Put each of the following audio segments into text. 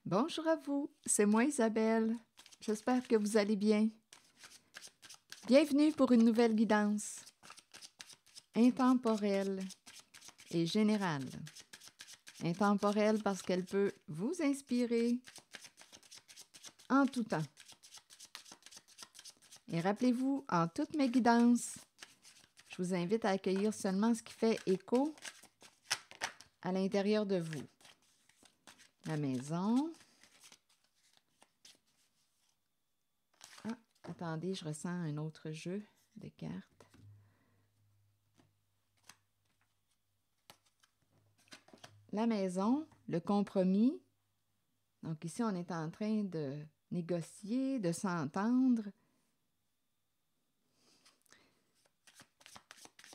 Bonjour à vous, c'est moi Isabelle. J'espère que vous allez bien. Bienvenue pour une nouvelle guidance intemporelle et générale. Intemporelle parce qu'elle peut vous inspirer en tout temps. Et rappelez-vous, en toutes mes guidances, je vous invite à accueillir seulement ce qui fait écho à l'intérieur de vous. La maison. Ah, attendez, je ressens un autre jeu de cartes. La maison, le compromis. Donc ici, on est en train de négocier, de s'entendre.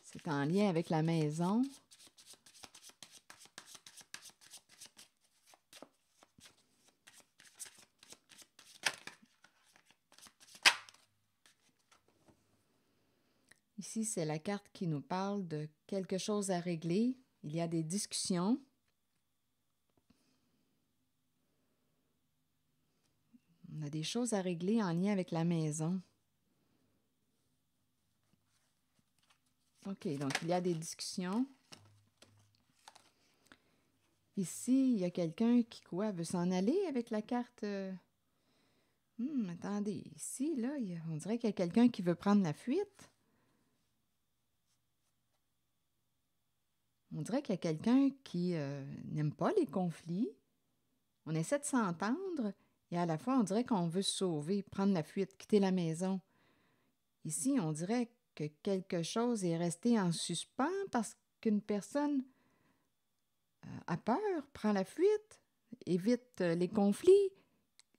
C'est en lien avec la maison. Ici, c'est la carte qui nous parle de quelque chose à régler. Il y a des discussions. On a des choses à régler en lien avec la maison. OK, donc il y a des discussions. Ici, il y a quelqu'un qui, veut s'en aller avec la carte. Attendez, ici, là, on dirait qu'il y a quelqu'un qui veut prendre la fuite. On dirait qu'il y a quelqu'un qui n'aime pas les conflits. On essaie de s'entendre et à la fois, on dirait qu'on veut se sauver, prendre la fuite, quitter la maison. Ici, on dirait que quelque chose est resté en suspens parce qu'une personne a peur, prend la fuite, évite les conflits.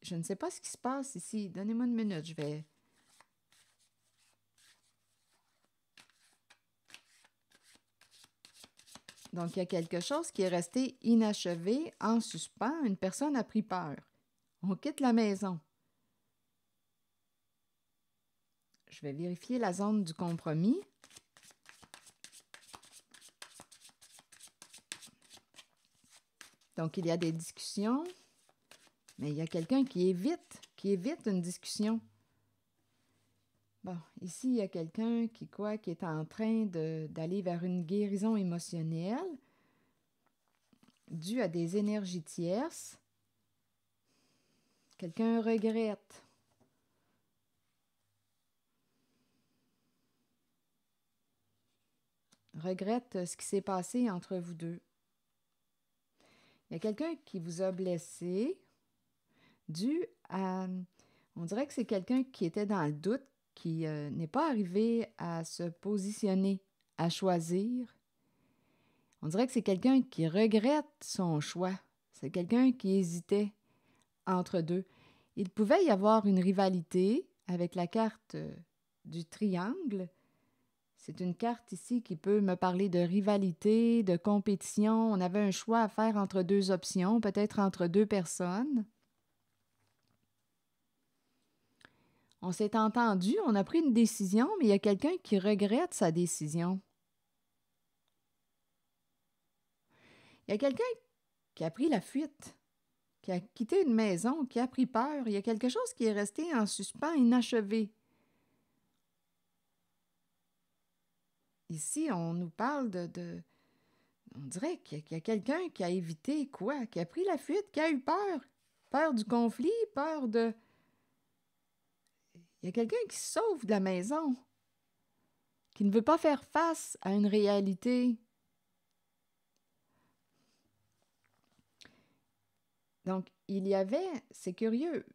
Je ne sais pas ce qui se passe ici. Donnez-moi une minute, je vais... Donc, il y a quelque chose qui est resté inachevé, en suspens. Une personne a pris peur. On quitte la maison. Je vais vérifier la zone du compromis. Donc, il y a des discussions, mais il y a quelqu'un qui évite une discussion. Bon, ici, il y a quelqu'un qui est en train d'aller vers une guérison émotionnelle due à des énergies tierces. Quelqu'un regrette. Regrette ce qui s'est passé entre vous deux. Il y a quelqu'un qui vous a blessé dû à... On dirait que c'est quelqu'un qui était dans le doute, qui n'est pas arrivé à se positionner, à choisir. On dirait que c'est quelqu'un qui regrette son choix. C'est quelqu'un qui hésitait entre deux. Il pouvait y avoir une rivalité avec la carte du triangle. C'est une carte ici qui peut me parler de rivalité, de compétition. On avait un choix à faire entre deux options, peut-être entre deux personnes. On s'est entendu, on a pris une décision, mais il y a quelqu'un qui regrette sa décision. Il y a quelqu'un qui a pris la fuite, qui a quitté une maison, qui a pris peur. Il y a quelque chose qui est resté en suspens, inachevé. Ici, on nous parle on dirait qu'il y a quelqu'un qui a évité quoi? Qui a pris la fuite, qui a eu peur. Peur du conflit, peur de... Il y a quelqu'un qui se sauve de la maison, qui ne veut pas faire face à une réalité. Donc, c'est curieux.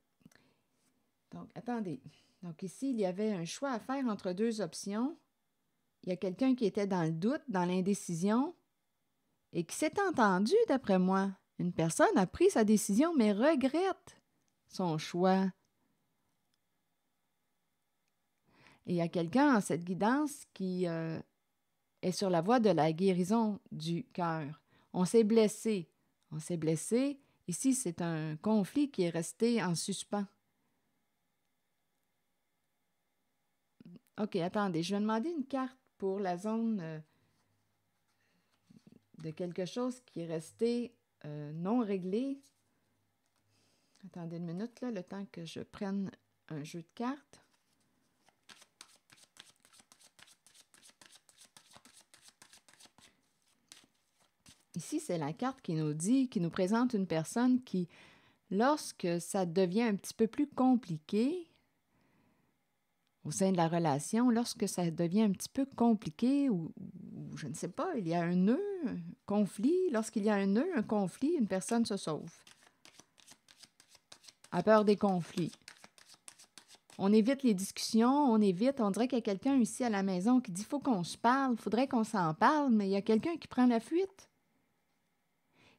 Donc, attendez. Donc, ici, il y avait un choix à faire entre deux options. Il y a quelqu'un qui était dans le doute, dans l'indécision, et qui s'est entendu, d'après moi. Une personne a pris sa décision, mais regrette son choix. Et il y a quelqu'un en cette guidance qui est sur la voie de la guérison du cœur. On s'est blessé. On s'est blessé. Ici, c'est un conflit qui est resté en suspens. OK, attendez, je vais demander une carte pour la zone de quelque chose qui est resté non réglé. Attendez une minute, là, le temps que je prenne un jeu de cartes. Ici, c'est la carte qui nous présente une personne qui, lorsque ça devient un petit peu plus compliqué au sein de la relation, lorsque ça devient un petit peu compliqué ou je ne sais pas, il y a un nœud, un conflit, lorsqu'il y a un nœud, un conflit, une personne se sauve. A peur des conflits. On évite les discussions, on dirait qu'il y a quelqu'un ici à la maison qui dit « faut qu'on se parle, il faudrait qu'on s'en parle », mais il y a quelqu'un qui prend la fuite.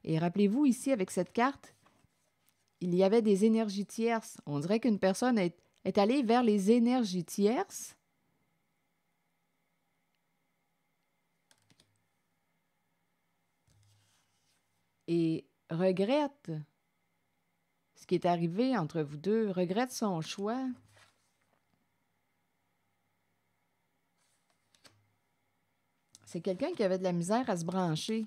Et rappelez-vous, ici, avec cette carte, il y avait des énergies tierces. On dirait qu'une personne est allée vers les énergies tierces et regrette ce qui est arrivé entre vous deux, regrette son choix. C'est quelqu'un qui avait de la misère à se brancher,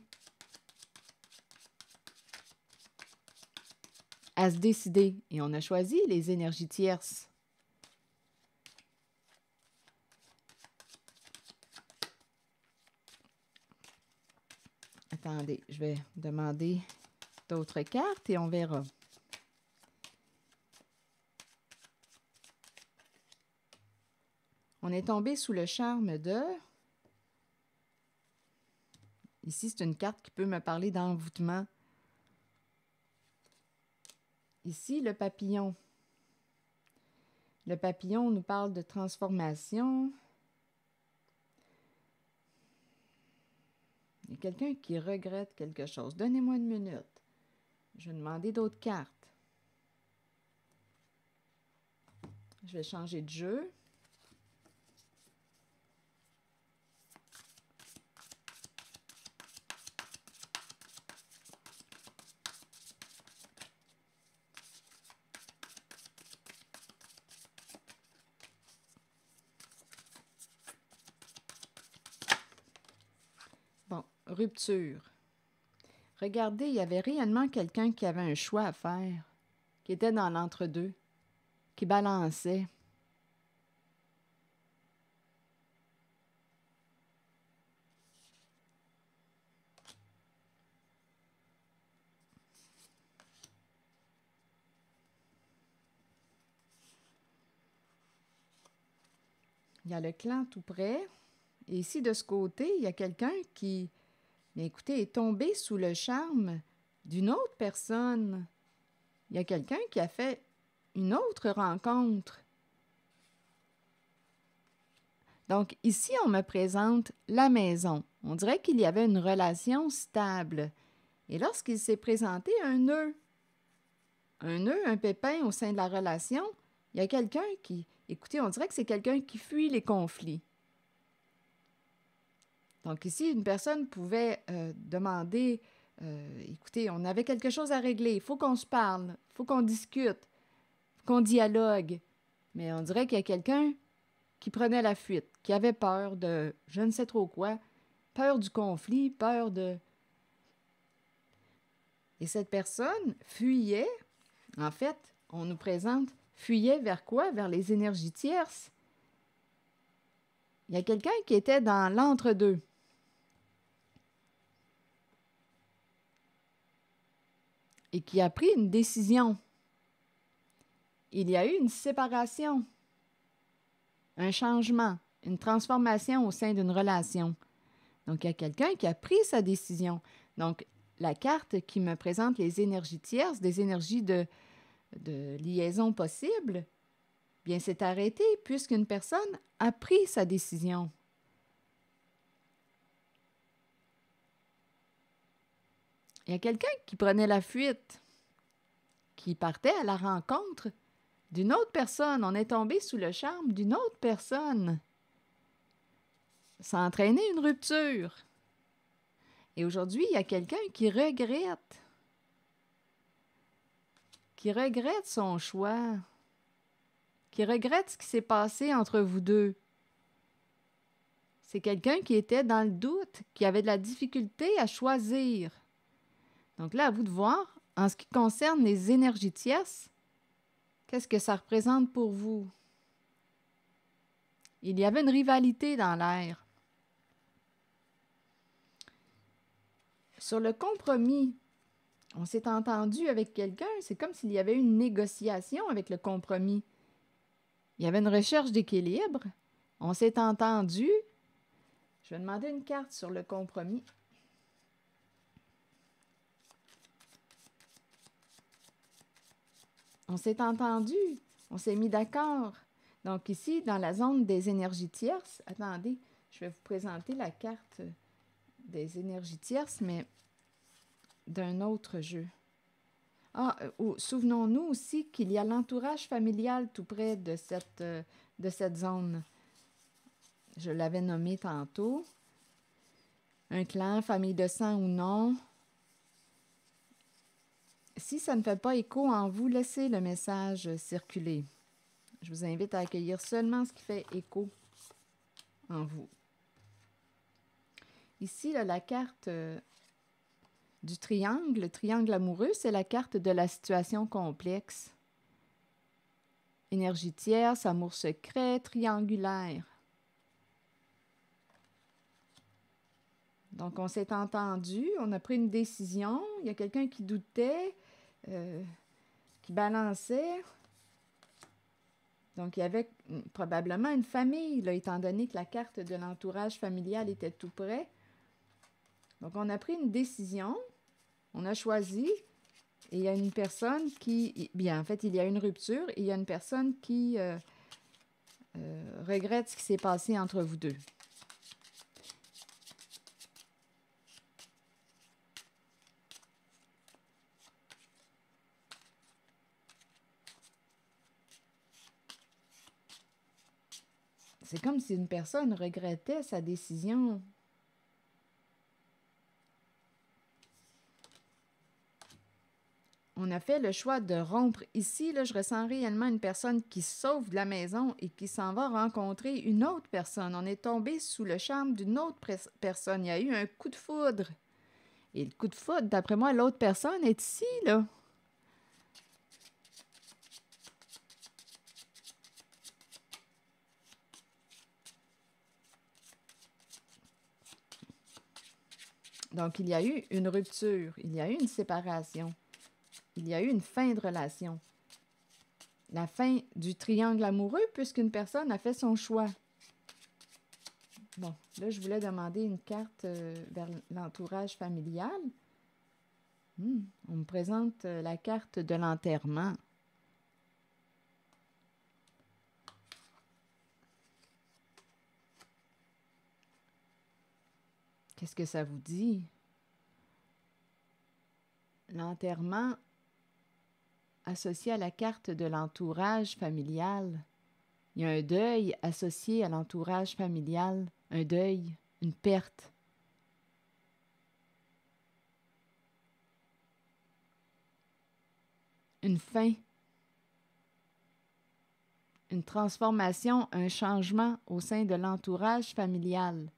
à se décider. Et on a choisi les énergies tierces. Attendez, je vais demander d'autres cartes et on verra. On est tombé sous le charme de... Ici, c'est une carte qui peut me parler d'envoûtement. Ici, le papillon. Le papillon nous parle de transformation. Il y a quelqu'un qui regrette quelque chose. Donnez-moi une minute. Je vais demander d'autres cartes. Je vais changer de jeu. Bon, rupture. Regardez, il y avait réellement quelqu'un qui avait un choix à faire, qui était dans l'entre-deux, qui balançait. Il y a le clan tout près. Et ici, de ce côté, il y a quelqu'un qui, bien, écoutez, est tombé sous le charme d'une autre personne. Il y a quelqu'un qui a fait une autre rencontre. Donc, ici, on me présente la maison. On dirait qu'il y avait une relation stable. Et lorsqu'il s'est présenté un nœud, un pépin au sein de la relation, il y a quelqu'un qui... Écoutez, on dirait que c'est quelqu'un qui fuit les conflits. Donc ici, une personne pouvait demander, écoutez, on avait quelque chose à régler, il faut qu'on se parle, il faut qu'on discute, il faut qu'on dialogue. Mais on dirait qu'il y a quelqu'un qui prenait la fuite, qui avait peur de je ne sais trop quoi, peur du conflit, peur de... Et cette personne fuyait, en fait, on nous présente, fuyait vers quoi? Vers les énergies tierces. Il y a quelqu'un qui était dans l'entre-deux. Et qui a pris une décision. Il y a eu une séparation, un changement, une transformation au sein d'une relation. Donc, il y a quelqu'un qui a pris sa décision. Donc, la carte qui me présente les énergies tierces, des énergies de liaison possible, bien, c'est arrêté puisqu'une personne a pris sa décision. Il y a quelqu'un qui prenait la fuite, qui partait à la rencontre d'une autre personne. On est tombé sous le charme d'une autre personne. Ça a entraîné une rupture. Et aujourd'hui, il y a quelqu'un qui regrette son choix, qui regrette ce qui s'est passé entre vous deux. C'est quelqu'un qui était dans le doute, qui avait de la difficulté à choisir. Donc là, à vous de voir, en ce qui concerne les énergies tierces, Qu'est-ce que ça représente pour vous? Il y avait une rivalité dans l'air. Sur le compromis, on s'est entendu avec quelqu'un, c'est comme s'il y avait une négociation avec le compromis. Il y avait une recherche d'équilibre, on s'est entendu. Je vais demander une carte sur le compromis. On s'est entendu, on s'est mis d'accord. Donc ici, dans la zone des énergies tierces, attendez, je vais vous présenter la carte des énergies tierces, mais d'un autre jeu. Souvenons-nous aussi qu'il y a l'entourage familial tout près de cette zone. Je l'avais nommé tantôt. Un clan, famille de sang ou non. Si ça ne fait pas écho en vous, laissez le message circuler. Je vous invite à accueillir seulement ce qui fait écho en vous. Ici, là, la carte du triangle, le triangle amoureux, c'est la carte de la situation complexe. Énergie tierce, amour secret, triangulaire. Donc, on s'est entendu, on a pris une décision. Il y a quelqu'un qui doutait, qui balançait. Donc, il y avait probablement une famille, là, étant donné que la carte de l'entourage familial était tout près. Donc, on a pris une décision, on a choisi, et il y a une personne qui... Bien, en fait, il y a une rupture, et il y a une personne qui regrette ce qui s'est passé entre vous deux. C'est comme si une personne regrettait sa décision. On a fait le choix de rompre. Ici, là, je ressens réellement une personne qui sauve de la maison et qui s'en va rencontrer une autre personne. On est tombé sous le charme d'une autre personne. Il y a eu un coup de foudre. Et le coup de foudre, d'après moi, l'autre personne est ici, là. Donc, il y a eu une rupture, il y a eu une séparation, il y a eu une fin de relation. La fin du triangle amoureux, puisqu'une personne a fait son choix. Bon, là, je voulais demander une carte vers l'entourage familial. On me présente la carte de l'enterrement. Qu'est-ce que ça vous dit? L'enterrement associé à la carte de l'entourage familial. Il y a un deuil associé à l'entourage familial, un deuil, une perte. Une fin, une transformation, un changement au sein de l'entourage familial.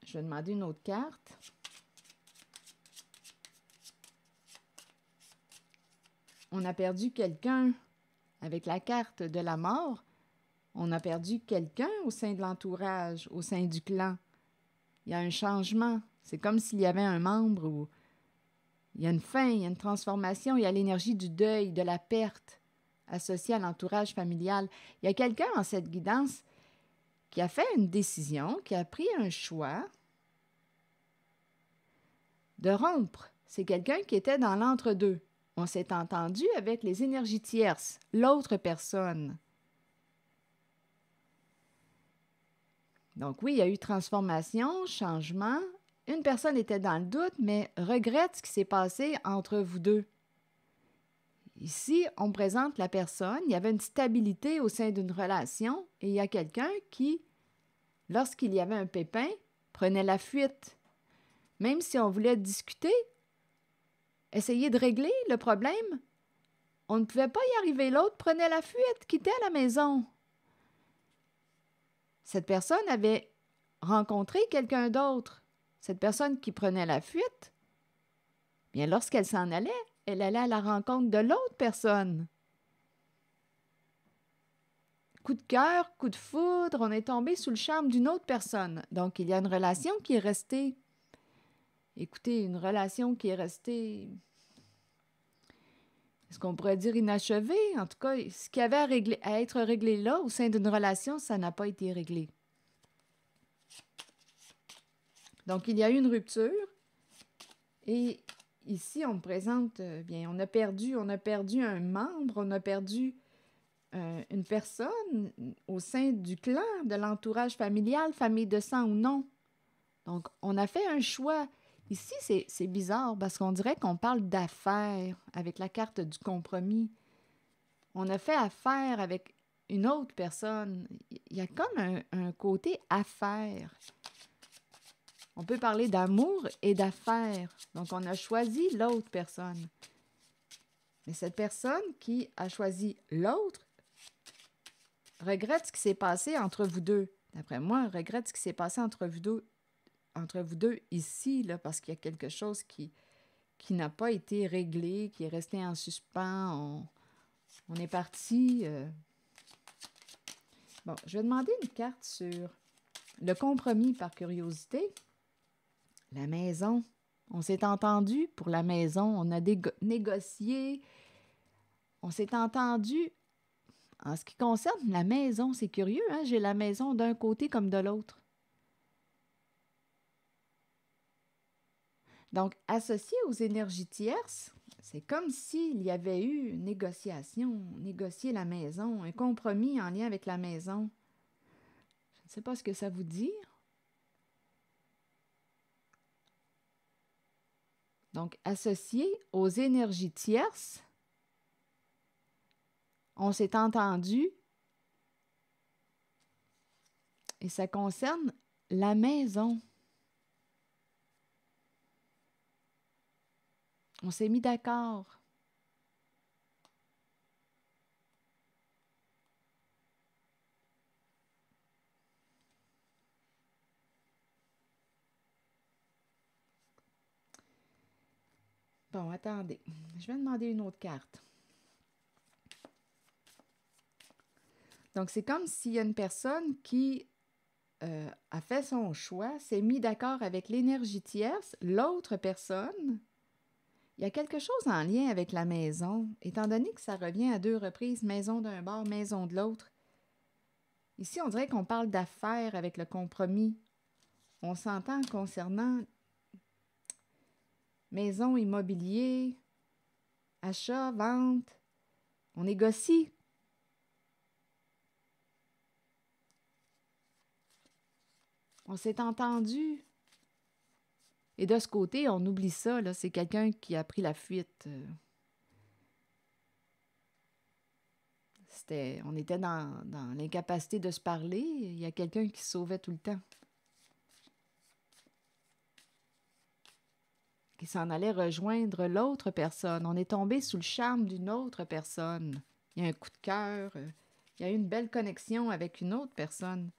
Je vais demander une autre carte. On a perdu quelqu'un avec la carte de la mort. On a perdu quelqu'un au sein de l'entourage, au sein du clan. Il y a un changement. C'est comme s'il y avait un membre où il y a une fin, il y a une transformation, il y a l'énergie du deuil, de la perte associée à l'entourage familial. Il y a quelqu'un en cette guidance qui a fait une décision, qui a pris un choix de rompre. C'est quelqu'un qui était dans l'entre-deux. On s'est entendu avec les énergies tierces, l'autre personne. Donc oui, il y a eu transformation, changement. Une personne était dans le doute, mais regrette ce qui s'est passé entre vous deux. Ici, on présente la personne, il y avait une stabilité au sein d'une relation et il y a quelqu'un qui, lorsqu'il y avait un pépin, prenait la fuite. Même si on voulait discuter, essayer de régler le problème, on ne pouvait pas y arriver. L'autre prenait la fuite, quittait la maison. Cette personne avait rencontré quelqu'un d'autre. cette personne qui prenait la fuite, bien lorsqu'elle s'en allait, elle allait à la rencontre de l'autre personne. Coup de cœur, coup de foudre, on est tombé sous le charme d'une autre personne. Donc, il y a une relation qui est restée. Écoutez, une relation qui est restée, est-ce qu'on pourrait dire inachevée? En tout cas, ce qui avait à être réglé là, au sein d'une relation, ça n'a pas été réglé. Donc, il y a eu une rupture. Et ici, on me présente, bien, on a perdu un membre, on a perdu une personne au sein du clan, de l'entourage familial, famille de sang ou non. Donc, on a fait un choix. Ici, c'est bizarre parce qu'on dirait qu'on parle d'affaires avec la carte du compromis. On a fait affaire avec une autre personne. Il y a comme un côté affaire. On peut parler d'amour et d'affaires. Donc, on a choisi l'autre personne. Mais cette personne qui a choisi l'autre regrette ce qui s'est passé entre vous deux. D'après moi, regrette ce qui s'est passé entre vous deux ici, là, parce qu'il y a quelque chose qui n'a pas été réglé, qui est resté en suspens. On est parti. Bon, je vais demander une carte sur le compromis par curiosité. La maison. On s'est entendu pour la maison. On a négocié. On s'est entendu. En ce qui concerne la maison, c'est curieux, hein? J'ai la maison d'un côté comme de l'autre. Donc, associé aux énergies tierces, c'est comme s'il y avait eu une négociation, négocier la maison, un compromis en lien avec la maison. Je ne sais pas ce que ça vous dit. Donc, associé aux énergies tierces, on s'est entendu et ça concerne la maison. On s'est mis d'accord. Bon, attendez. Je vais demander une autre carte. Donc, c'est comme s'il y a une personne qui a fait son choix, s'est mis d'accord avec l'énergie tierce, l'autre personne. Il y a quelque chose en lien avec la maison, étant donné que ça revient à 2 reprises, maison d'un bord, maison de l'autre. Ici, on dirait qu'on parle d'affaires avec le compromis. On s'entend concernant maison, immobilier, achat, vente. On négocie. On s'est entendu. Et de ce côté, on oublie ça, là, c'est quelqu'un qui a pris la fuite. On était dans l'incapacité de se parler. Il y a quelqu'un qui se sauvait tout le temps. Qui s'en allait rejoindre l'autre personne. On est tombé sous le charme d'une autre personne. Il y a un coup de cœur. Il y a eu une belle connexion avec une autre personne.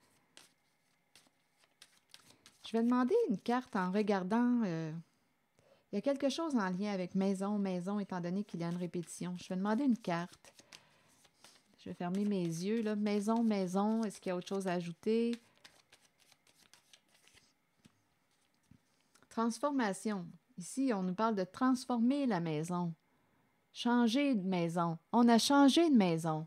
Je vais demander une carte en regardant. Il y a quelque chose en lien avec maison, maison, étant donné qu'il y a une répétition. Je vais demander une carte. Je vais fermer mes yeux, là. Maison, maison, est-ce qu'il y a autre chose à ajouter? Transformation. Ici, on nous parle de transformer la maison. Changer de maison. On a changé de maison.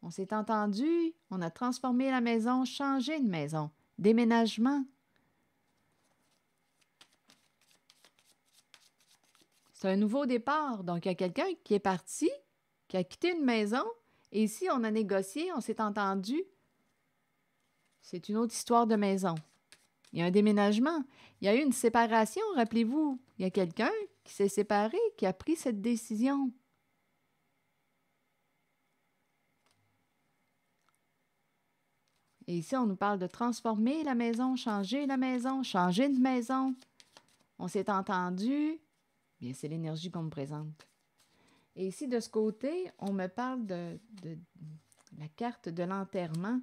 On s'est entendu, on a transformé la maison, changé de maison. Déménagement. C'est un nouveau départ. Donc, il y a quelqu'un qui est parti, qui a quitté une maison, et ici, on a négocié, on s'est entendu. C'est une autre histoire de maison. Il y a un déménagement. Il y a eu une séparation, rappelez-vous. Il y a quelqu'un qui s'est séparé, qui a pris cette décision. Et ici, on nous parle de transformer la maison, changer de maison. On s'est entendu. Bien, c'est l'énergie qu'on me présente. Et ici, de ce côté, on me parle de la carte de l'enterrement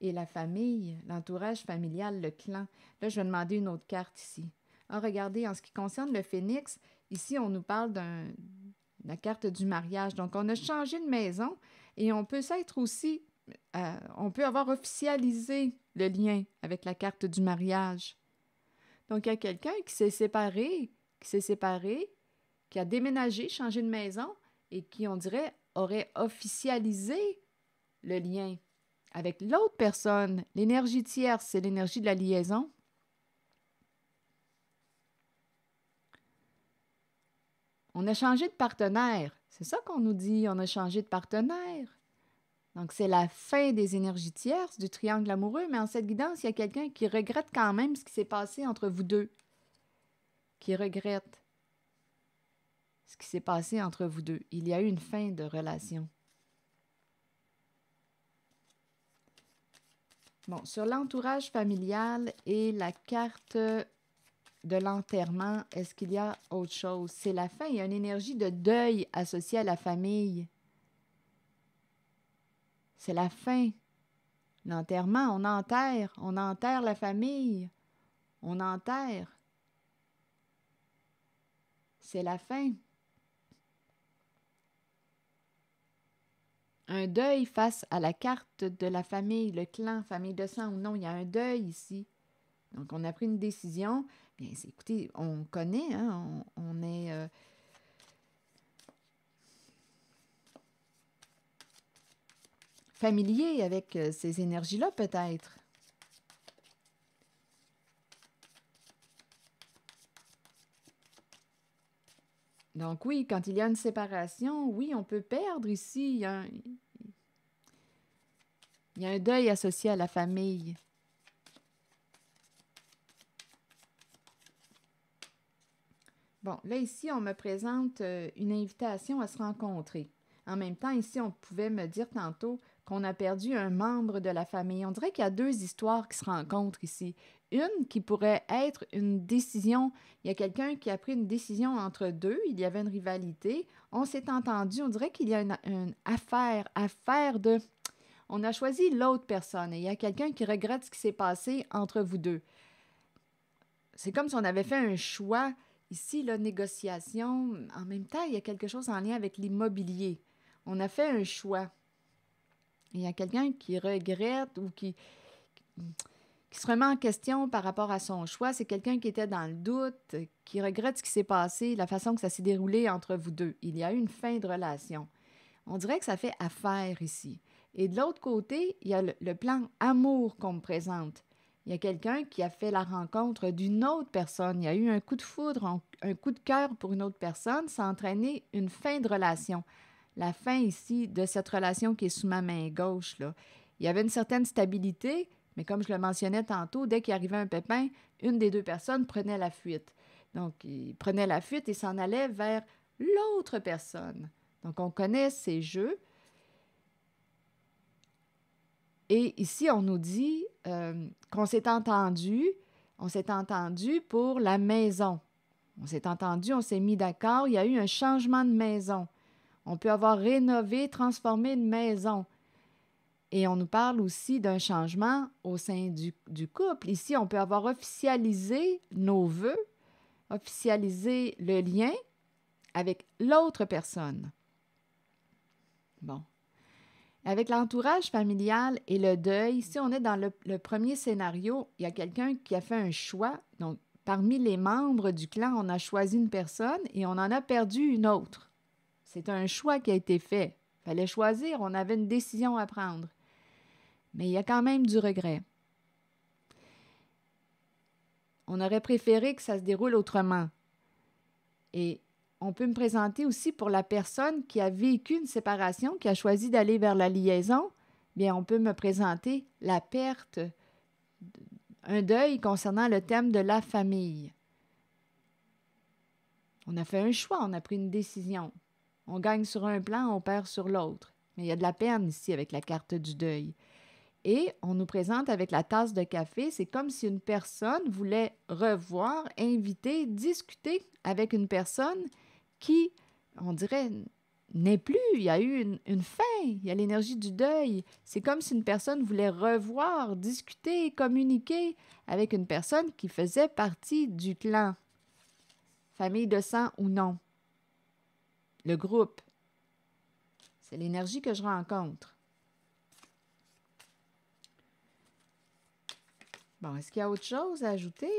et la famille, l'entourage familial, le clan. Là, je vais demander une autre carte ici. Ah, regardez, en ce qui concerne le phénix, ici, on nous parle de la carte du mariage. Donc, on a changé de maison et on peut s'être aussi, on peut avoir officialisé le lien avec la carte du mariage. Donc, il y a quelqu'un qui s'est séparé, qui a déménagé, changé de maison et qui, on dirait, aurait officialisé le lien avec l'autre personne. L'énergie tierce, c'est l'énergie de la liaison. On a changé de partenaire. C'est ça qu'on nous dit, on a changé de partenaire. Donc, c'est la fin des énergies tierces, du triangle amoureux, mais en cette guidance, il y a quelqu'un qui regrette quand même ce qui s'est passé entre vous deux. Qui regrette ce qui s'est passé entre vous deux. Il y a eu une fin de relation. Bon, sur l'entourage familial et la carte de l'enterrement, est-ce qu'il y a autre chose? C'est la fin, il y a une énergie de deuil associée à la famille. C'est la fin. L'enterrement, on enterre la famille, on enterre. C'est la fin. Un deuil face à la carte de la famille, le clan, famille de sang ou non, il y a un deuil ici. Donc, on a pris une décision. Bien, écoutez, on connaît, hein, on est... familier avec ces énergies-là, peut-être. Donc oui, quand il y a une séparation, oui, on peut perdre ici. Il y a un deuil associé à la famille. Bon, là, ici, on me présente une invitation à se rencontrer. En même temps, ici, on pouvait me dire tantôt qu'on a perdu un membre de la famille. On dirait qu'il y a deux histoires qui se rencontrent ici. Une qui pourrait être une décision. Il y a quelqu'un qui a pris une décision entre deux. Il y avait une rivalité. On s'est entendu. On dirait qu'il y a une affaire de... On a choisi l'autre personne et il y a quelqu'un qui regrette ce qui s'est passé entre vous deux. C'est comme si on avait fait un choix. Ici, la négociation, en même temps, il y a quelque chose en lien avec l'immobilier. On a fait un choix. Il y a quelqu'un qui regrette ou qui se remet en question par rapport à son choix. C'est quelqu'un qui était dans le doute, qui regrette ce qui s'est passé, la façon que ça s'est déroulé entre vous deux. Il y a eu une fin de relation. On dirait que ça fait affaire ici. Et de l'autre côté, il y a le plan amour qu'on me présente. Il y a quelqu'un qui a fait la rencontre d'une autre personne. Il y a eu un coup de foudre, un coup de cœur pour une autre personne. Ça a entraîné une fin de relation. La fin ici de cette relation qui est sous ma main gauche, là. Il y avait une certaine stabilité, mais comme je le mentionnais tantôt, dès qu'il arrivait un pépin, une des deux personnes prenait la fuite. Donc, il prenait la fuite et s'en allait vers l'autre personne. Donc, on connaît ces jeux. Et ici, on nous dit qu'on s'est entendu pour la maison. On s'est entendu, on s'est mis d'accord, il y a eu un changement de maison. On peut avoir rénové, transformé une maison. Et on nous parle aussi d'un changement au sein du couple. Ici, on peut avoir officialisé nos vœux, officialisé le lien avec l'autre personne. Bon. Avec l'entourage familial et le deuil, ici, on est dans le premier scénario. Il y a quelqu'un qui a fait un choix. Donc, parmi les membres du clan, on a choisi une personne et on en a perdu une autre. C'est un choix qui a été fait. Il fallait choisir, on avait une décision à prendre. Mais il y a quand même du regret. On aurait préféré que ça se déroule autrement. Et on peut me présenter aussi pour la personne qui a vécu une séparation, qui a choisi d'aller vers la liaison. Bien, on peut me présenter la perte, un deuil concernant le thème de la famille. On a fait un choix, on a pris une décision. On gagne sur un plan, on perd sur l'autre. Mais il y a de la peine ici avec la carte du deuil. Et on nous présente avec la tasse de café, c'est comme si une personne voulait revoir, inviter, discuter avec une personne qui, on dirait, n'est plus. Il y a eu une fin. Il y a l'énergie du deuil. C'est comme si une personne voulait revoir, discuter, communiquer avec une personne qui faisait partie du clan, famille de sang ou non, le groupe. C'est l'énergie que je rencontre. Bon, est-ce qu'il y a autre chose à ajouter?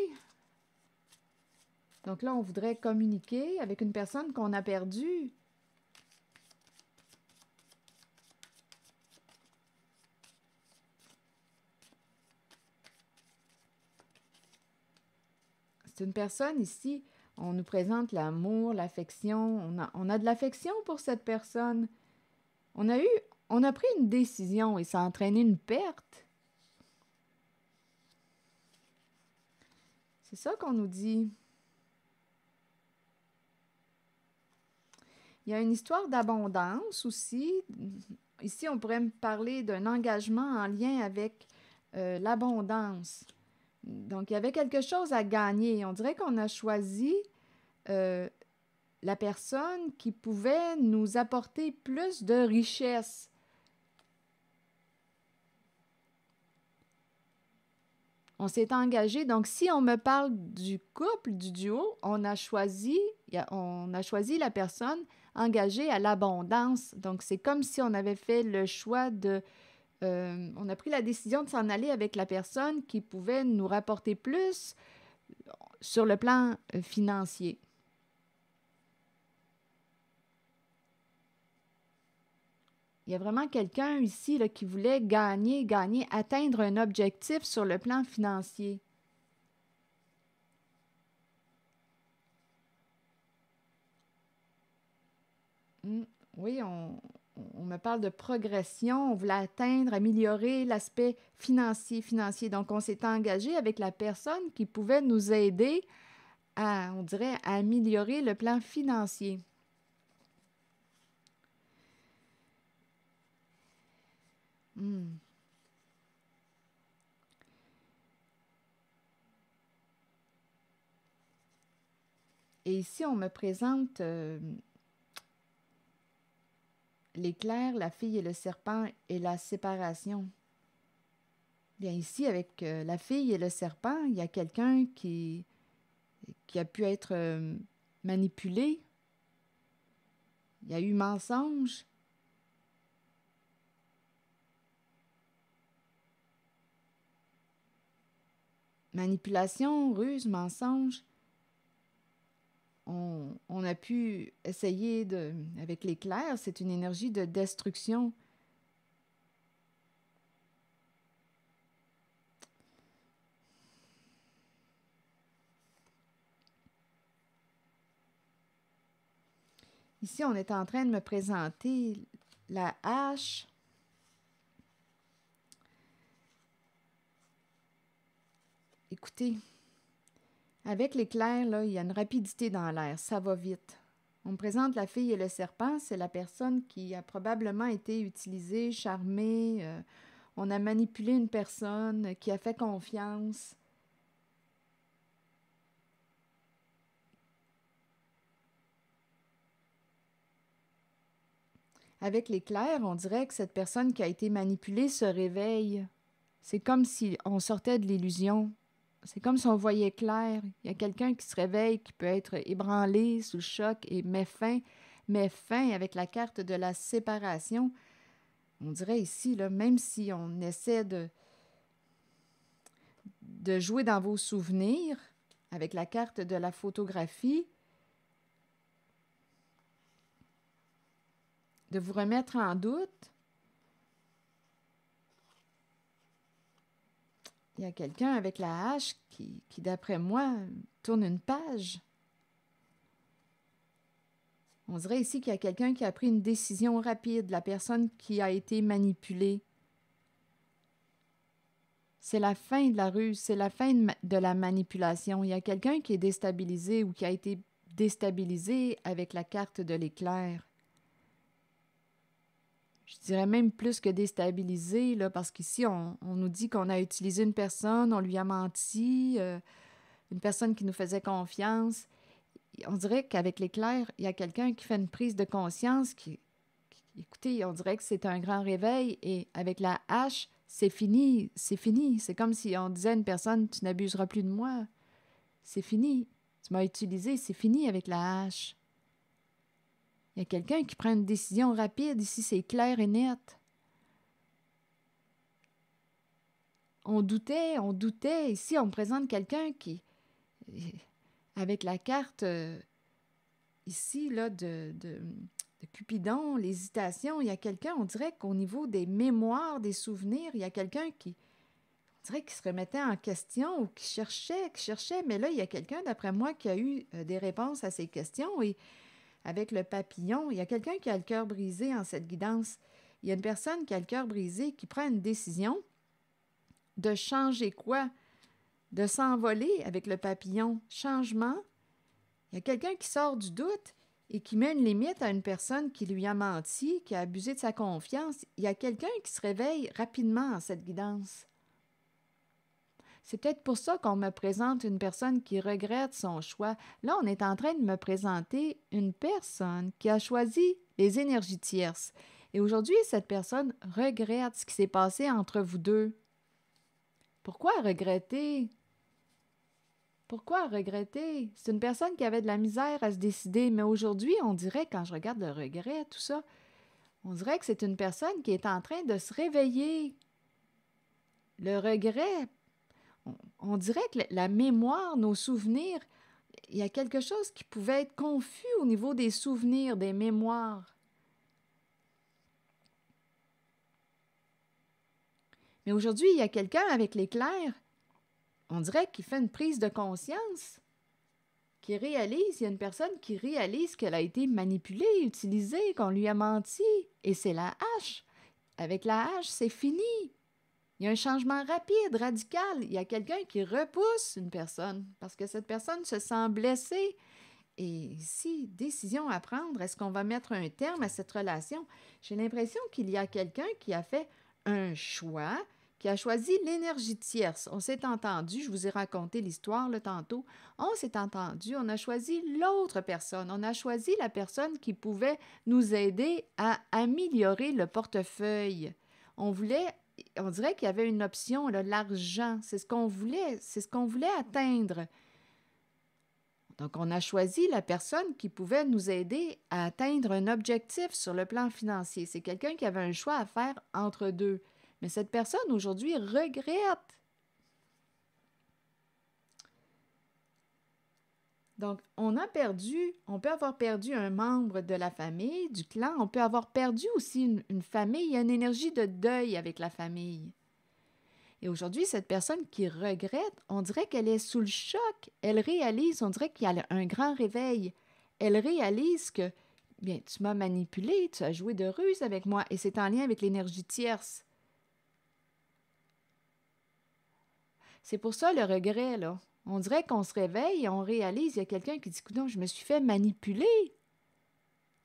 Donc là, on voudrait communiquer avec une personne qu'on a perdue. C'est une personne ici, on nous présente l'amour, l'affection. On a de l'affection pour cette personne. On a pris une décision et ça a entraîné une perte. C'est ça qu'on nous dit. Il y a une histoire d'abondance aussi. Ici, on pourrait me parler d'un engagement en lien avec l'abondance. Donc, il y avait quelque chose à gagner. On dirait qu'on a choisi la personne qui pouvait nous apporter plus de richesse. On s'est engagé. Donc, si on me parle du couple, du duo, on a choisi la personne engagée à l'abondance. Donc, c'est comme si on avait fait le choix on a pris la décision de s'en aller avec la personne qui pouvait nous rapporter plus sur le plan financier. Il y a vraiment quelqu'un ici là, qui voulait gagner, atteindre un objectif sur le plan financier. Oui, on me parle de progression, on voulait atteindre, améliorer l'aspect financier. Donc, on s'est engagé avec la personne qui pouvait nous aider on dirait, à améliorer le plan financier. Et ici, on me présente l'éclair, la fille et le serpent et la séparation. Bien ici, avec la fille et le serpent, il y a quelqu'un qui a pu être manipulé. Il y a eu mensonge. Manipulation, ruse, mensonge. On a pu essayer avec l'éclair, c'est une énergie de destruction. Ici, on est en train de me présenter la hache. Écoutez, avec l'éclair, là, il y a une rapidité dans l'air, ça va vite. On me présente la fille et le serpent, c'est la personne qui a probablement été utilisée, charmée. On a manipulé une personne qui a fait confiance. Avec l'éclair, on dirait que cette personne qui a été manipulée se réveille. C'est comme si on sortait de l'illusion. C'est comme si on voyait clair. Il y a quelqu'un qui se réveille, qui peut être ébranlé sous le choc et met fin avec la carte de la séparation. On dirait ici, là, même si on essaie de jouer dans vos souvenirs avec la carte de la photographie, de vous remettre en doute, il y a quelqu'un avec la hache qui, d'après moi, tourne une page. On dirait ici qu'il y a quelqu'un qui a pris une décision rapide, la personne qui a été manipulée. C'est la fin de la ruse, c'est la fin de la manipulation. Il y a quelqu'un qui est déstabilisé ou qui a été déstabilisé avec la carte de l'éclair. Je dirais même plus que déstabilisé, là, parce qu'ici, on nous dit qu'on a utilisé une personne, on lui a menti, une personne qui nous faisait confiance. on dirait qu'avec l'éclair, il y a quelqu'un qui fait une prise de conscience écoutez, on dirait que c'est un grand réveil et avec la hache, c'est fini, c'est fini. C'est comme si on disait à une personne, tu n'abuseras plus de moi. C'est fini. Tu m'as utilisé, c'est fini avec la hache. Il y a quelqu'un qui prend une décision rapide. Ici, c'est clair et net. On doutait, on doutait. Ici, on me présente quelqu'un qui, avec la carte ici, là, de Cupidon, l'hésitation, il y a quelqu'un, on dirait qu'au niveau des mémoires, des souvenirs, il y a quelqu'un qui, on dirait qu'il se remettait en question ou qui cherchait, mais là, il y a quelqu'un, d'après moi, qui a eu des réponses à ces questions. Et avec le papillon, il y a quelqu'un qui a le cœur brisé en cette guidance. Il y a une personne qui a le cœur brisé, qui prend une décision de changer quoi? De s'envoler avec le papillon. Changement. Il y a quelqu'un qui sort du doute et qui met une limite à une personne qui lui a menti, qui a abusé de sa confiance. Il y a quelqu'un qui se réveille rapidement en cette guidance. C'est peut-être pour ça qu'on me présente une personne qui regrette son choix. Là, on est en train de me présenter une personne qui a choisi les énergies tierces. Et aujourd'hui, cette personne regrette ce qui s'est passé entre vous deux. Pourquoi regretter? Pourquoi regretter? C'est une personne qui avait de la misère à se décider, mais aujourd'hui, on dirait, quand je regarde le regret, tout ça, on dirait que c'est une personne qui est en train de se réveiller. Le regret, on dirait que la mémoire, nos souvenirs, il y a quelque chose qui pouvait être confus au niveau des souvenirs, des mémoires. Mais aujourd'hui, il y a quelqu'un avec l'éclair, on dirait qu'il fait une prise de conscience, qui réalise, il y a une personne qui réalise qu'elle a été manipulée, utilisée, qu'on lui a menti. Et c'est la hache. Avec la hache, c'est fini. Il y a un changement rapide, radical. Il y a quelqu'un qui repousse une personne parce que cette personne se sent blessée. Et ici, décision à prendre. Est-ce qu'on va mettre un terme à cette relation? J'ai l'impression qu'il y a quelqu'un qui a fait un choix, qui a choisi l'énergie tierce. On s'est entendu, je vous ai raconté l'histoire là, tantôt. On s'est entendu, on a choisi l'autre personne. On a choisi la personne qui pouvait nous aider à améliorer le portefeuille. On dirait qu'il y avait une option, là, l'argent. C'est ce qu'on voulait atteindre. Donc, on a choisi la personne qui pouvait nous aider à atteindre un objectif sur le plan financier. C'est quelqu'un qui avait un choix à faire entre deux. Mais cette personne, aujourd'hui, regrette. Donc, on peut avoir perdu un membre de la famille, du clan. On peut avoir perdu aussi une famille. Il y a une énergie de deuil avec la famille. Et aujourd'hui, cette personne qui regrette, on dirait qu'elle est sous le choc. Elle réalise, on dirait qu'il y a un grand réveil. Elle réalise que, bien, tu m'as manipulé, tu as joué de ruse avec moi, et c'est en lien avec l'énergie tierce. C'est pour ça le regret, là. On dirait qu'on se réveille et on réalise, il y a quelqu'un qui dit, non, je me suis fait manipuler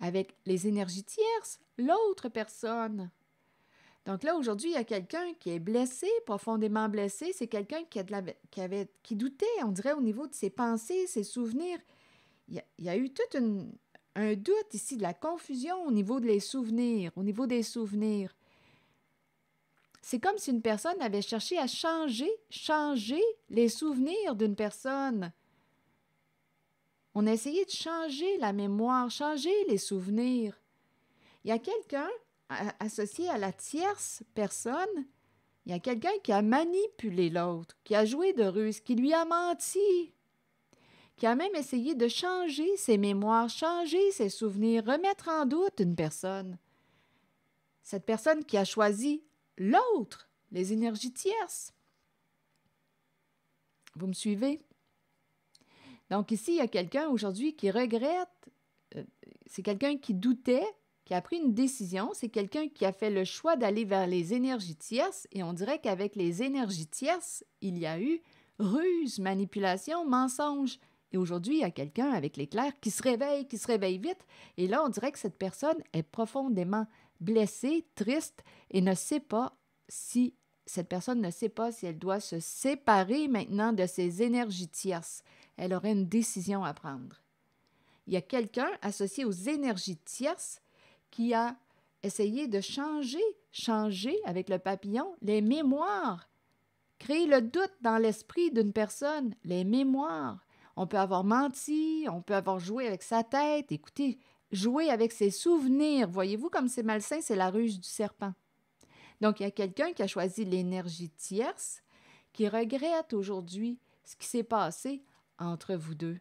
avec les énergies tierces, l'autre personne. Donc là, aujourd'hui, il y a quelqu'un qui est blessé, profondément blessé. C'est quelqu'un qui doutait, on dirait, au niveau de ses pensées, ses souvenirs. Il y a eu tout un doute ici, de la confusion au niveau des souvenirs. C'est comme si une personne avait cherché à changer les souvenirs d'une personne. On a essayé de changer la mémoire, changer les souvenirs. Il y a quelqu'un associé à la tierce personne, il y a quelqu'un qui a manipulé l'autre, qui a joué de ruse, qui lui a menti, qui a même essayé de changer ses mémoires, changer ses souvenirs, remettre en doute une personne. Cette personne qui a choisi l'autre, les énergies tierces. Vous me suivez? Donc ici, il y a quelqu'un aujourd'hui qui regrette, c'est quelqu'un qui doutait, qui a pris une décision, c'est quelqu'un qui a fait le choix d'aller vers les énergies tierces, et on dirait qu'avec les énergies tierces, il y a eu ruse, manipulation, mensonge. Et aujourd'hui, il y a quelqu'un avec l'éclair qui se réveille vite, et là, on dirait que cette personne est profondément blessée, triste, et cette personne ne sait pas si elle doit se séparer maintenant de ses énergies tierces. Elle aurait une décision à prendre. il y a quelqu'un associé aux énergies tierces qui a essayé de changer avec le papillon les mémoires, créer le doute dans l'esprit d'une personne, les mémoires. On peut avoir menti, on peut avoir joué avec sa tête, écoutez, jouer avec ses souvenirs. Voyez-vous comme c'est malsain, c'est la ruse du serpent. Donc, il y a quelqu'un qui a choisi l'énergie tierce, qui regrette aujourd'hui ce qui s'est passé entre vous deux.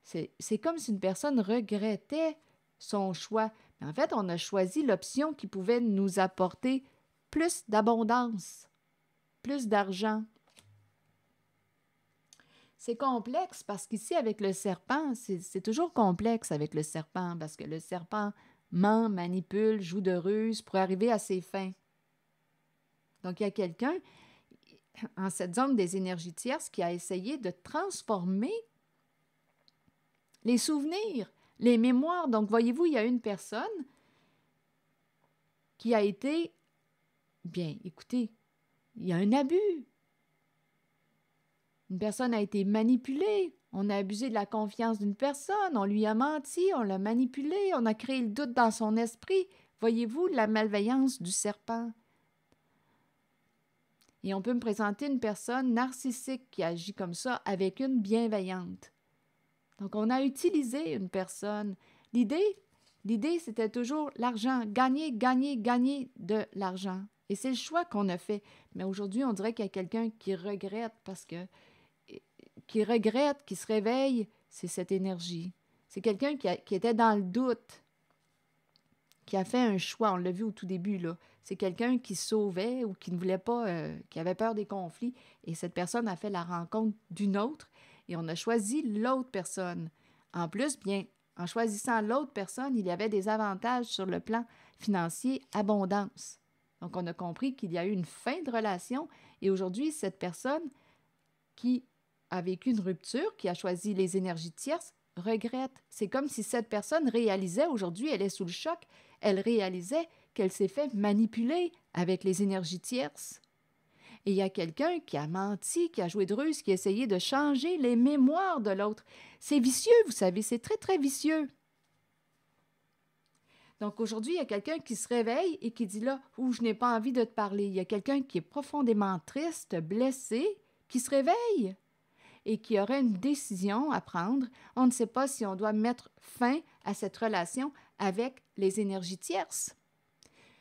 C'est comme si une personne regrettait son choix. Mais en fait, on a choisi l'option qui pouvait nous apporter plus d'abondance, plus d'argent. C'est complexe parce qu'ici, avec le serpent, c'est toujours complexe avec le serpent parce que le serpent ment, manipule, joue de ruse pour arriver à ses fins. Donc, il y a quelqu'un en cette zone des énergies tierces qui a essayé de transformer les souvenirs, les mémoires. Donc, voyez-vous, il y a une personne qui a été, bien, écoutez, il y a un abus. Une personne a été manipulée. On a abusé de la confiance d'une personne. On lui a menti, on l'a manipulée, on a créé le doute dans son esprit. Voyez-vous la malveillance du serpent? Et on peut me présenter une personne narcissique qui agit comme ça avec une bienveillante. Donc, on a utilisé une personne. L'idée, c'était toujours l'argent. Gagner, gagner, gagner de l'argent. Et c'est le choix qu'on a fait. Mais aujourd'hui, on dirait qu'il y a quelqu'un qui regrette parce que qui se réveille, c'est cette énergie. C'est quelqu'un qui était dans le doute, qui a fait un choix. On l'a vu au tout début, là. C'est quelqu'un qui sauvait ou qui ne voulait pas, qui avait peur des conflits. Et cette personne a fait la rencontre d'une autre et on a choisi l'autre personne. En plus, bien, en choisissant l'autre personne, il y avait des avantages sur le plan financier, abondance. Donc, on a compris qu'il y a eu une fin de relation et aujourd'hui, cette personne qui a vécu une rupture, qui a choisi les énergies tierces, regrette. C'est comme si cette personne réalisait, aujourd'hui, elle est sous le choc, elle réalisait qu'elle s'est fait manipuler avec les énergies tierces. Et il y a quelqu'un qui a menti, qui a joué de ruse, qui a essayé de changer les mémoires de l'autre. C'est vicieux, vous savez, c'est très, très vicieux. Donc aujourd'hui, il y a quelqu'un qui se réveille et qui dit là, « Ouh, je n'ai pas envie de te parler. » Il y a quelqu'un qui est profondément triste, blessé, qui se réveille et qui aurait une décision à prendre. On ne sait pas si on doit mettre fin à cette relation avec les énergies tierces.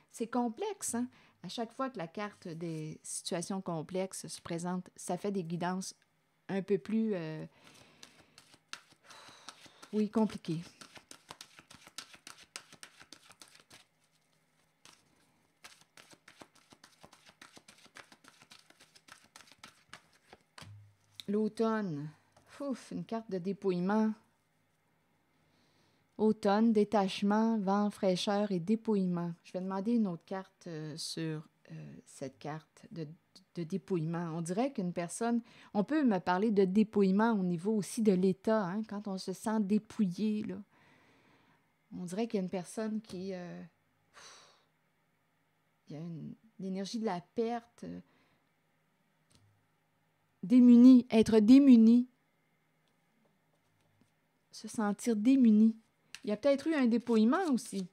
C'est complexe, hein? À chaque fois que la carte des situations complexes se présente, ça fait des guidances un peu plus, compliquées. L'automne. Ouf, une carte de dépouillement. Automne, détachement, vent, fraîcheur et dépouillement. Je vais demander une autre carte sur cette carte de dépouillement. On dirait qu'une personne... On peut me parler de dépouillement au niveau aussi de l'état, hein, quand on se sent dépouillé, là. On dirait qu'il y a une personne qui... il y a l'énergie de la perte... démuni, être démuni, se sentir démuni. Il y a peut-être eu un dépouillement aussi.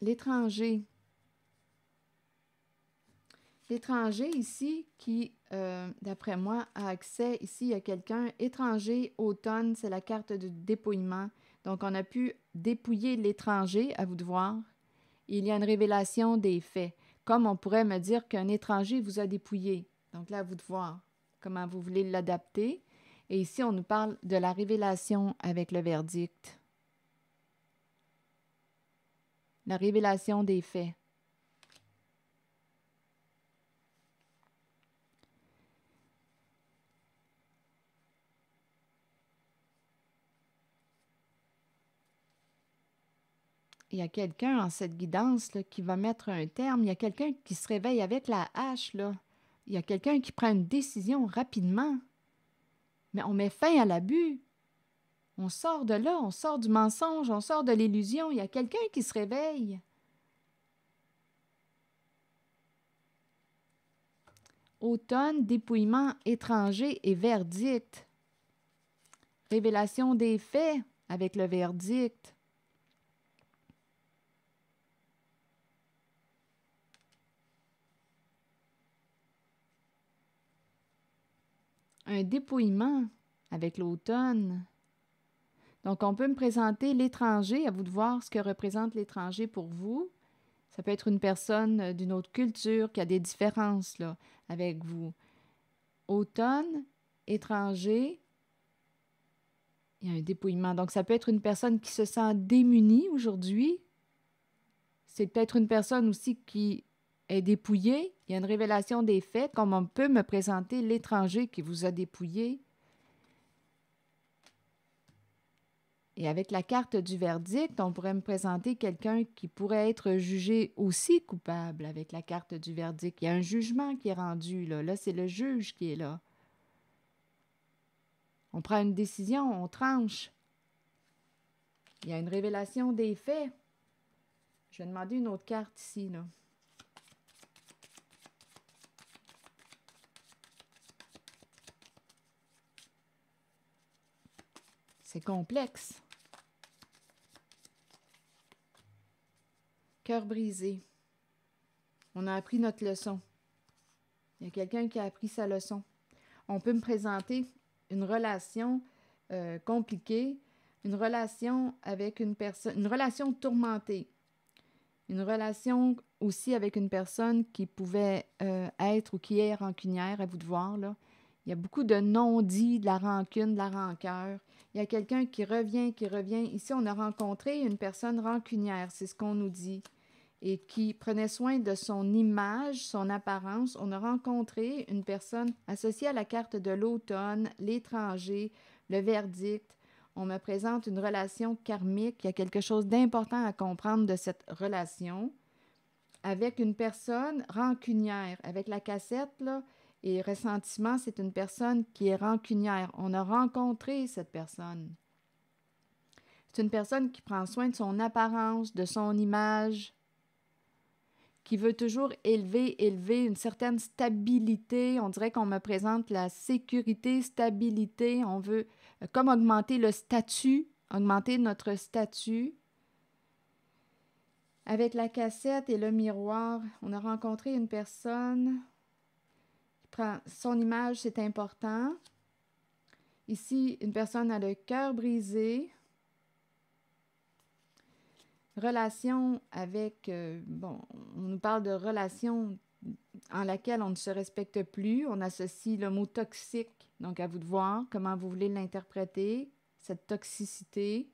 L'étranger. L'étranger ici qui, d'après moi, a accès, ici il y a quelqu'un, étranger, automne, c'est la carte de dépouillement. Donc on a pu dépouiller l'étranger, à vous de voir. Il y a une révélation des faits. Comme on pourrait me dire qu'un étranger vous a dépouillé. Donc là, à vous de voir comment vous voulez l'adapter. Et ici, on nous parle de la révélation avec le verdict. La révélation des faits. Il y a quelqu'un en cette guidance là, qui va mettre un terme. Il y a quelqu'un qui se réveille avec la hache. Là. Il y a quelqu'un qui prend une décision rapidement. Mais on met fin à l'abus. On sort de là, on sort du mensonge, on sort de l'illusion. Il y a quelqu'un qui se réveille. Automne, dépouillement, étranger et verdict. Révélation des faits avec le verdict. Un dépouillement avec l'automne. Donc, on peut me présenter l'étranger, à vous de voir ce que représente l'étranger pour vous. Ça peut être une personne d'une autre culture qui a des différences là, avec vous. Automne, étranger, il y a un dépouillement. Donc, ça peut être une personne qui se sent démunie aujourd'hui. C'est peut-être une personne aussi qui est dépouillée. Il y a une révélation des faits, comme on peut me présenter l'étranger qui vous a dépouillé. Et avec la carte du verdict, on pourrait me présenter quelqu'un qui pourrait être jugé aussi coupable avec la carte du verdict. Il y a un jugement qui est rendu, là. Là, c'est le juge qui est là. On prend une décision, on tranche. Il y a une révélation des faits. Je vais demander une autre carte ici, là. C'est complexe. Cœur brisé. On a appris notre leçon. Il y a quelqu'un qui a appris sa leçon. On peut me présenter une relation compliquée, une relation avec une personne, une relation tourmentée, une relation aussi avec une personne qui pouvait être ou qui est rancunière, à vous de voir, là. Il y a beaucoup de non-dits, de la rancune, de la rancœur. Il y a quelqu'un qui revient, qui revient. Ici, on a rencontré une personne rancunière, c'est ce qu'on nous dit, et qui prenait soin de son image, son apparence. On a rencontré une personne associée à la carte de l'automne, l'étranger, le verdict. On me présente une relation karmique. Il y a quelque chose d'important à comprendre de cette relation avec une personne rancunière. Avec la cassette, là, et ressentiment, c'est une personne qui est rancunière. On a rencontré cette personne. C'est une personne qui prend soin de son apparence, de son image, qui veut toujours élever une certaine stabilité. On dirait qu'on me présente la sécurité, stabilité. On veut comme augmenter le statut, augmenter notre statut. Avec la cassette et le miroir, on a rencontré une personne qui prend son image, c'est important. Ici, une personne a le cœur brisé. Relation avec, on nous parle de relation en laquelle on ne se respecte plus. On associe le mot toxique, donc à vous de voir comment vous voulez l'interpréter, cette toxicité.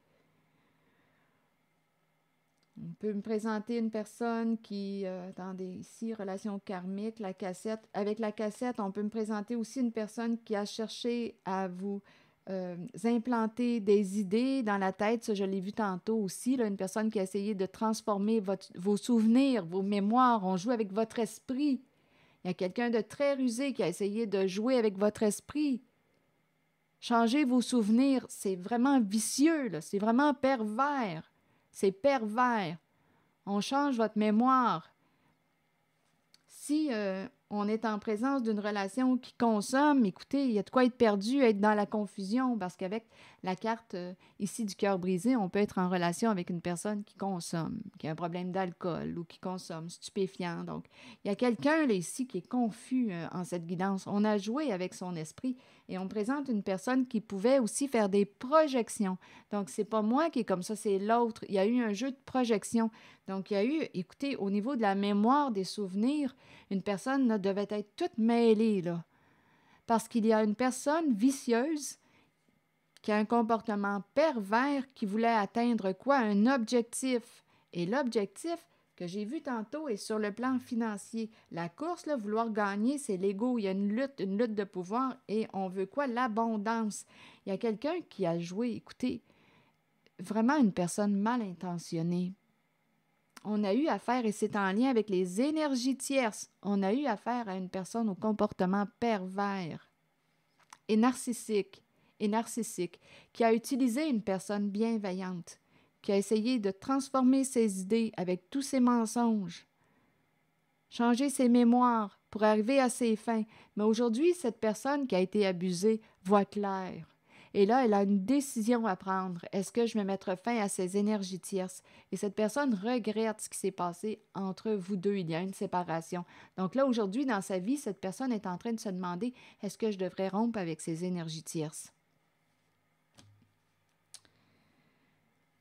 On peut me présenter une personne qui, attendez, ici, relation karmique, la cassette. Avec la cassette, on peut me présenter aussi une personne qui a cherché à vous implanter des idées dans la tête. Ça, je l'ai vu tantôt aussi, là, une personne qui a essayé de transformer vos souvenirs, vos mémoires. On joue avec votre esprit. Il y a quelqu'un de très rusé qui a essayé de jouer avec votre esprit. Changer vos souvenirs, c'est vraiment vicieux, là. C'est vraiment pervers. C'est pervers. On change votre mémoire. Si on est en présence d'une relation qui consomme, écoutez, il y a de quoi être perdu, être dans la confusion, parce qu'avec la carte ici du cœur brisé, on peut être en relation avec une personne qui consomme, qui a un problème d'alcool ou qui consomme stupéfiant. Donc, il y a quelqu'un là ici qui est confus en cette guidance. On a joué avec son esprit et on présente une personne qui pouvait aussi faire des projections. Donc, c'est pas moi qui est comme ça, c'est l'autre. Il y a eu un jeu de projection. Donc, il y a eu, écoutez, au niveau de la mémoire, des souvenirs, une personne là, devait être toute mêlée, là. Parce qu'il y a une personne vicieuse qui a un comportement pervers qui voulait atteindre quoi? Un objectif. Et l'objectif que j'ai vu tantôt est sur le plan financier. La course, là, vouloir gagner, c'est l'ego. Il y a une lutte de pouvoir et on veut quoi? L'abondance. Il y a quelqu'un qui a joué, écoutez, vraiment une personne mal intentionnée. On a eu affaire, et c'est en lien avec les énergies tierces, on a eu affaire à une personne au comportement pervers et narcissique, qui a utilisé une personne bienveillante, qui a essayé de transformer ses idées avec tous ses mensonges, changer ses mémoires pour arriver à ses fins. Mais aujourd'hui, cette personne qui a été abusée voit clair. Et là, elle a une décision à prendre. Est-ce que je vais mettre fin à ces énergies tierces? Et cette personne regrette ce qui s'est passé entre vous deux. Il y a une séparation. Donc là, aujourd'hui, dans sa vie, cette personne est en train de se demander, est-ce que je devrais rompre avec ces énergies tierces?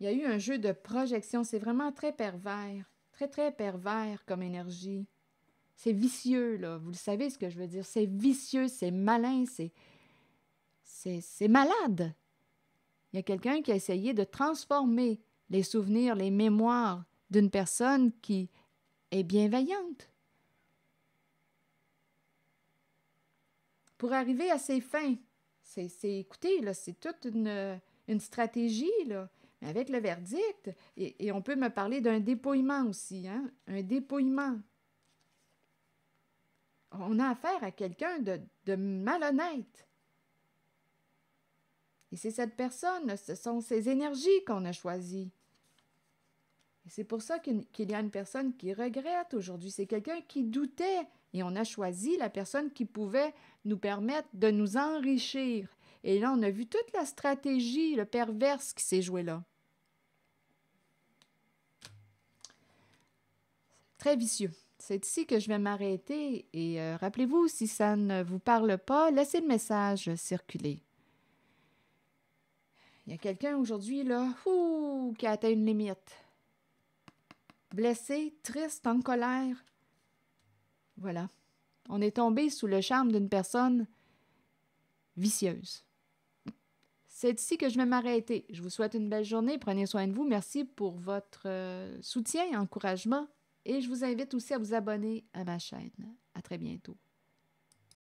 Il y a eu un jeu de projection. C'est vraiment très pervers. Très, très pervers comme énergie. C'est vicieux, là. Vous le savez ce que je veux dire. C'est vicieux, c'est malin, c'est malade. Il y a quelqu'un qui a essayé de transformer les souvenirs, les mémoires d'une personne qui est bienveillante. Pour arriver à ses fins, écoutez, là, c'est toute une stratégie, là. Mais avec le verdict, et on peut me parler d'un dépouillement aussi, hein? Un dépouillement. On a affaire à quelqu'un de malhonnête. Et c'est cette personne, ce sont ces énergies qu'on a choisies. Et c'est pour ça qu'il y a une personne qui regrette aujourd'hui. C'est quelqu'un qui doutait et on a choisi la personne qui pouvait nous permettre de nous enrichir. Et là, on a vu toute la stratégie, le perverse qui s'est joué là. Très vicieux. C'est ici que je vais m'arrêter et rappelez-vous, si ça ne vous parle pas, laissez le message circuler. Il y a quelqu'un aujourd'hui, là, qui a atteint une limite. Blessé, triste, en colère. Voilà. On est tombé sous le charme d'une personne vicieuse. C'est ici que je vais m'arrêter. Je vous souhaite une belle journée. Prenez soin de vous. Merci pour votre soutien et encouragement. Et je vous invite aussi à vous abonner à ma chaîne. À très bientôt.